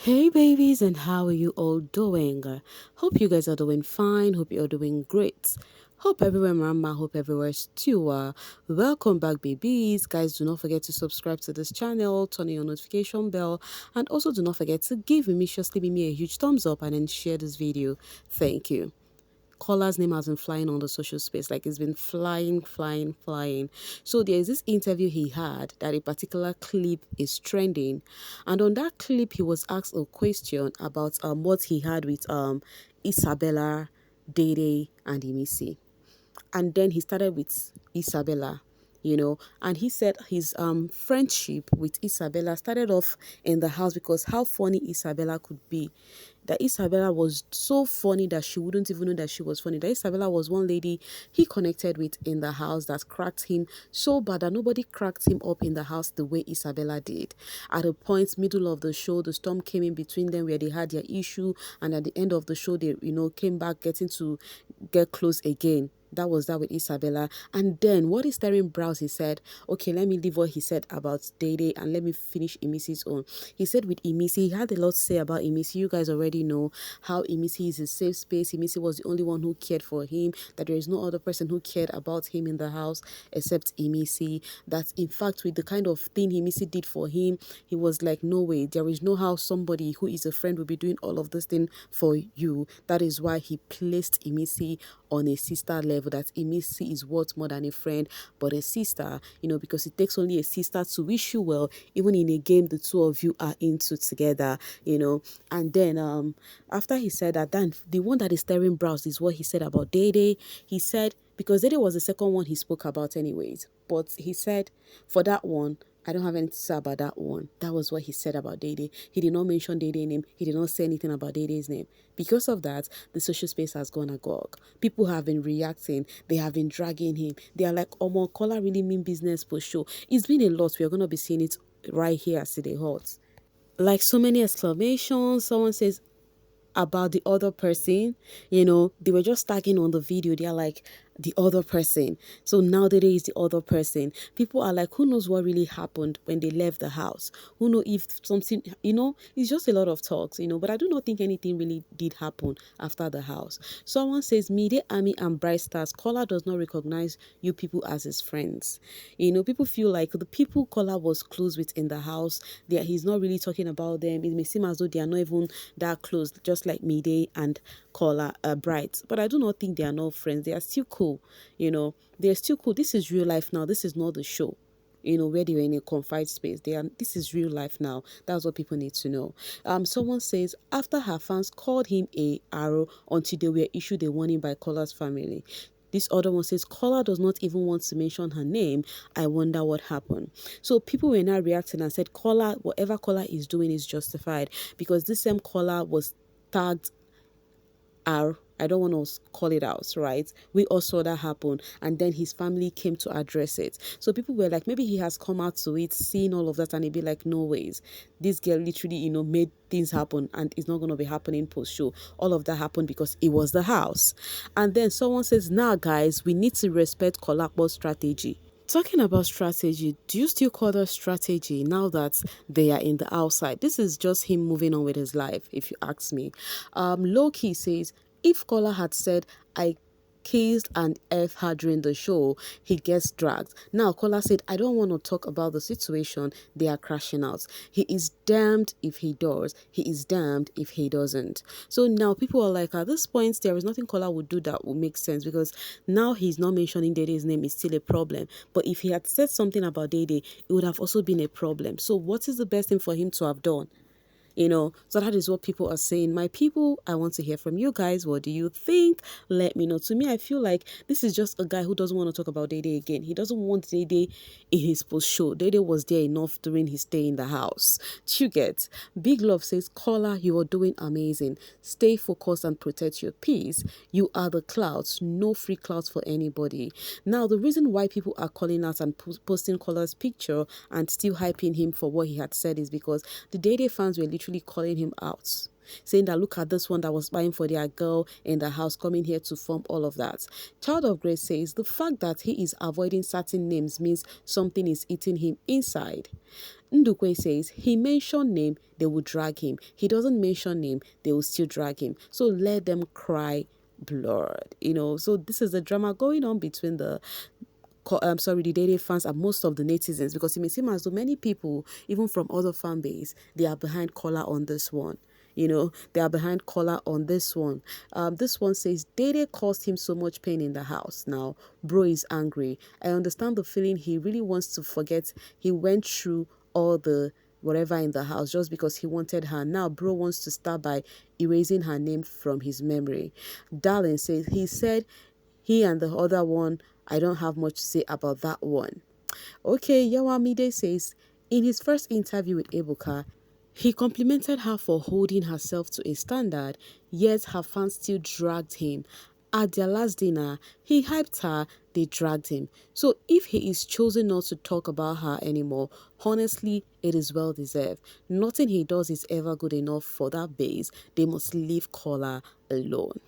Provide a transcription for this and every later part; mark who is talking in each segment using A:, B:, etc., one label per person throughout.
A: Hey babies, and how are you all doing? Hope you guys are doing fine. Hope you're doing great. Hope everywhere mama, hope everywhere still. Welcome back babies. Guys, do not forget to subscribe to this channel, turn on your notification bell, and also do not forget to give me a huge thumbs up and then share this video. Thank you. Kola's name has been flying on the social space, like it's been flying, flying, flying. So there is this interview he had that a particular clip is trending, and on that clip he was asked a question about what he had with Isabella, Dede, and Imisi. And then he started with Isabella, and he said his friendship with Isabella started off in the house because how funny Isabella could be. That Isabella was so funny that she wouldn't even know that she was funny. That Isabella was one lady he connected with in the house that cracked him so bad that nobody cracked him up in the house the way Isabella did. At a point, middle of the show, the storm came in between them where they had their issue, and at the end of the show, they came back getting to get close again. That was that with Isabella. And then what is staring brows, he said, okay, let me leave what he said about Dede and let me finish Imisi's own. He said with Imisi, he had a lot to say about Imisi. You guys already know how Imisi is a safe space. Imisi was the only one who cared for him, that there is no other person who cared about him in the house except Imisi. That in fact, with the kind of thing Imisi did for him, he was like, no way, there is no how somebody who is a friend will be doing all of this thing for you. That is why he placed Imisi on a sister level, that Imisi is worth more than a friend but a sister, because it takes only a sister to wish you well, even in a game the two of you are into together. And then after he said that, then the one that is staring brows is what he said about Dede. He said, because Dede was the second one he spoke about anyways, but he said for that one, I don't have anything to say about that one. That was what he said about Dede. He did not mention Dede's name. He did not say anything about Dede's name. Because of that, the social space has gone agog. People have been reacting. They have been dragging him. They are like, Omo, Kola really mean business for sure. It's been a lot. We are going to be seeing it right here as Today Hot. Like so many exclamations. Someone says, about the other person, they were just tagging on the video. They are like, the other person. So now that is the other person. People are like, who knows what really happened when they left the house? Who know if something, it's just a lot of talks, but I do not think anything really did happen after the house. Someone says, Mide, Ami, and Bright Stars, Kola does not recognize you people as his friends. People feel like the people Kola was close with in the house, he's not really talking about them. It may seem as though they are not even that close, just like Mide and Kola, Bright. But I do not think they are not friends. They are still cool. They're still cool. This is real life now. This is not the show, where they were in a confined space. This is real life now. That's what people need to know. Someone says, after her fans called him a arrow until they were issued a warning by Kola's family. This other one says, Kola does not even want to mention her name. I wonder what happened. So people were now reacting and said, Kola, whatever Kola is doing is justified, because this same Kola was tagged I don't want to call it out, right? We all saw that happen, and then his family came to address it. So people were like, maybe he has come out to it, seen all of that, and he'd be like, no ways. This girl literally, made things happen, and it's not going to be happening post-show. All of that happened because it was the house. And then someone says, now, guys, we need to respect Kolakbo's strategy. Talking about strategy, do you still call that strategy now that they are in the outside? This is just him moving on with his life, if you ask me. Loki says, if Kola had said, I kissed and F her during the show, he gets dragged. Now Kola said, I don't want to talk about the situation. They are crashing out. He is damned if he does. He is damned if he doesn't. So now people are like, at this point, there is nothing Kola would do that would make sense, because now he's not mentioning Dede's name is still a problem. But if he had said something about Dede, it would have also been a problem. So what is the best thing for him to have done? So that is what people are saying. My people, I want to hear from you guys. What do you think? Let me know. To me, I feel like this is just a guy who doesn't want to talk about Dede again. He doesn't want Dede in his post show. Dede was there enough during his stay in the house. You get? Big Love says, Kola, you are doing amazing. Stay focused and protect your peace. You are the clouds. No free clouds for anybody. Now, the reason why people are calling out and posting Kola's picture and still hyping him for what he had said is because the Dede fans were literally literally calling him out, saying that look at this one that was buying for their girl in the house, coming here to form all of that. Child of Grace says the fact that he is avoiding certain names means something is eating him inside. Ndukwe says he mentioned name, they will drag him. He doesn't mention name, they will still drag him. So let them cry blood. So this is the drama going on between the Dede fans and most of the netizens, because it may seem as though many people, even from other fan base, they are behind Kola on this one. They are behind Kola on this one. This one says Dede caused him so much pain in the house. Now, bro is angry. I understand the feeling. He really wants to forget he went through all the whatever in the house just because he wanted her. Now, bro wants to start by erasing her name from his memory. Darling says he said he and the other one, I don't have much to say about that one. Okay, Yawamide says, in his first interview with Ebuka, he complimented her for holding herself to a standard, yet her fans still dragged him. At their last dinner, he hyped her, they dragged him. So if he is choosing not to talk about her anymore, honestly, it is well deserved. Nothing he does is ever good enough for that base. They must leave Kola alone.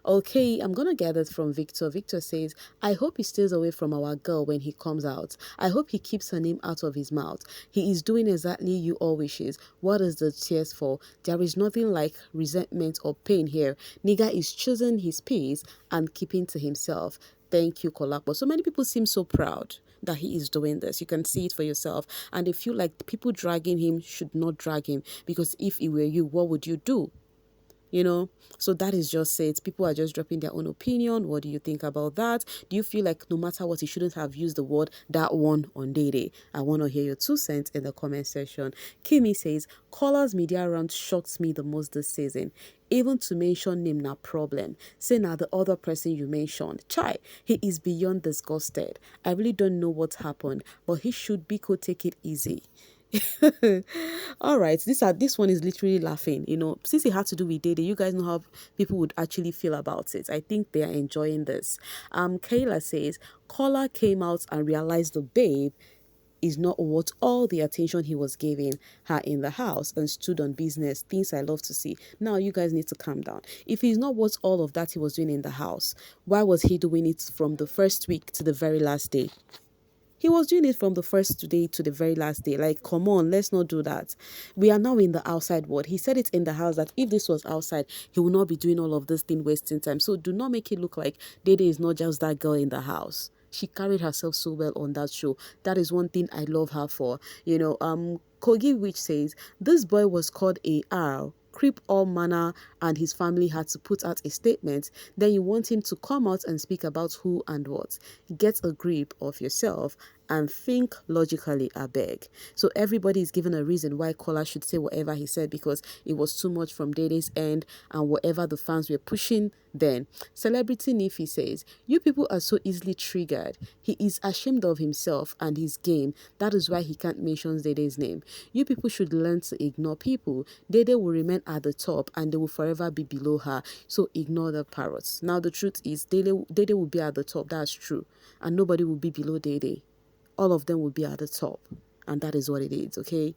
A: Okay, I'm gonna get it from Victor. Victor says, I hope he stays away from our girl when he comes out. I hope he keeps her name out of his mouth. He is doing exactly you all wishes. What is the tears for? There is nothing like resentment or pain here. Nigga is choosing his peace and keeping to himself. Thank you, Kolakbo. So many people seem so proud that he is doing this. You can see it for yourself. And they feel like people dragging him should not drag him, because if it were you, what would you do? So that is just it. People are just dropping their own opinion. What do you think about that? Do you feel like no matter what, he shouldn't have used the word that one on Dede? I want to hear your 2 cents in the comment section. Kimi says, Kola's media round shocks me the most this season. Even to mention name na problem. Say now the other person you mentioned. Chai, he is beyond disgusted. I really don't know what happened, but he should be could take it easy. All right, this one is literally laughing. Since it had to do with Dede, you guys know how people would actually feel about it. I think they are enjoying this. Kayla says Kola came out and realized the babe is not worth all the attention he was giving her in the house and stood on business. Things I love to see. Now you guys need to calm down. If he's not worth all of that he was doing in the house, why was he doing it from the first week to the very last day? He was doing it from the first day to the very last day. Like, come on, let's not do that. We are now in the outside world. He said it in the house that if this was outside, he would not be doing all of this thing, wasting time. So do not make it look like Dede is not just that girl in the house. She carried herself so well on that show. That is one thing I love her for. Kogi Witch says, this boy was called a R, creep all manner, and his family had to put out a statement. Then you want him to come out and speak about who and what. Get a grip of yourself and think logically, I beg. So everybody is given a reason why Kola should say whatever he said, because it was too much from Dede's end and whatever the fans were pushing then. Celebrity Nifi says, you people are so easily triggered. He is ashamed of himself and his game. That is why he can't mention Dede's name. You people should learn to ignore people. Dede will remain at the top and they will forever be below her. So ignore the parrots. Now the truth is Dede will be at the top. That's true. And nobody will be below Dede. All of them will be at the top. And that is what it is, okay?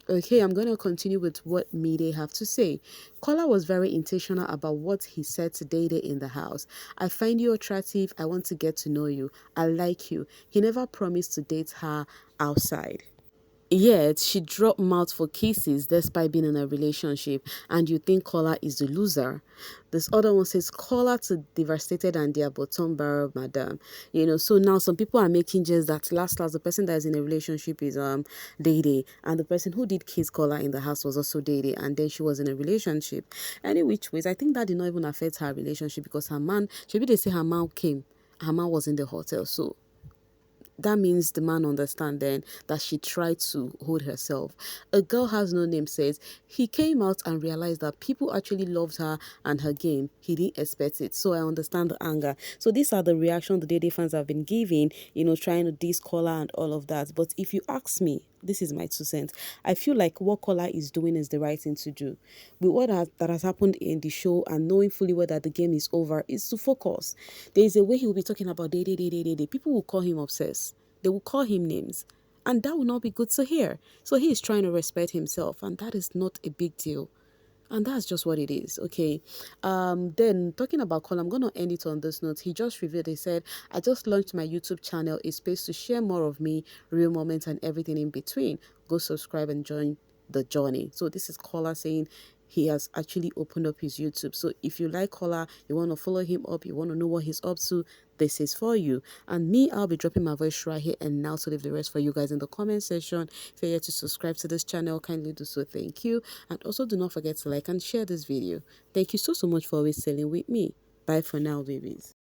A: Okay, I'm going to continue with what Mide have to say. Kola was very intentional about what he said to Dede in the house. I find you attractive. I want to get to know you. I like you. He never promised to date her outside. Yet, she dropped mouth for kisses despite being in a relationship, and you think Kola is the loser. This other one says, Kola to devastated and their bottom barrel, madam. So now some people are making just that last, the person that is in a relationship is Dede, and the person who did kiss Kola in the house was also Dede, and then she was in a relationship. Any which ways, I think that did not even affect her relationship, because her man, maybe they say her man came, her man was in the hotel, so that means the man understand then that she tried to hold herself. A girl has no name says he came out and realized that people actually loved her and her game. He didn't expect it. So I understand the anger. So these are the reactions the Dede fans have been giving, trying to diss Kola and all of that. But if you ask me, this is my 2 cents. I feel like what Kola is doing is the right thing to do. With that has happened in the show and knowing fully well that the game is over is to focus. There is a way he will be talking about Dede. People will call him obsessed. They will call him names. And that will not be good to hear. So he is trying to respect himself, and that is not a big deal. And that's just what it is. Okay. Then talking about Kola, I'm gonna end it on this note. He just revealed, he said, I just launched my YouTube channel, a space to share more of me, real moments and everything in between. Go subscribe and join the journey. So this is Kola saying he has actually opened up his YouTube. So if you like Kola, you want to follow him up, you want to know what he's up to, this is for you. And me, I'll be dropping my voice right here and now to leave the rest for you guys in the comment section. If you're yet to subscribe to this channel, kindly do so. Thank you. And also do not forget to like and share this video. Thank you so much for always sailing with me. Bye for now, babies.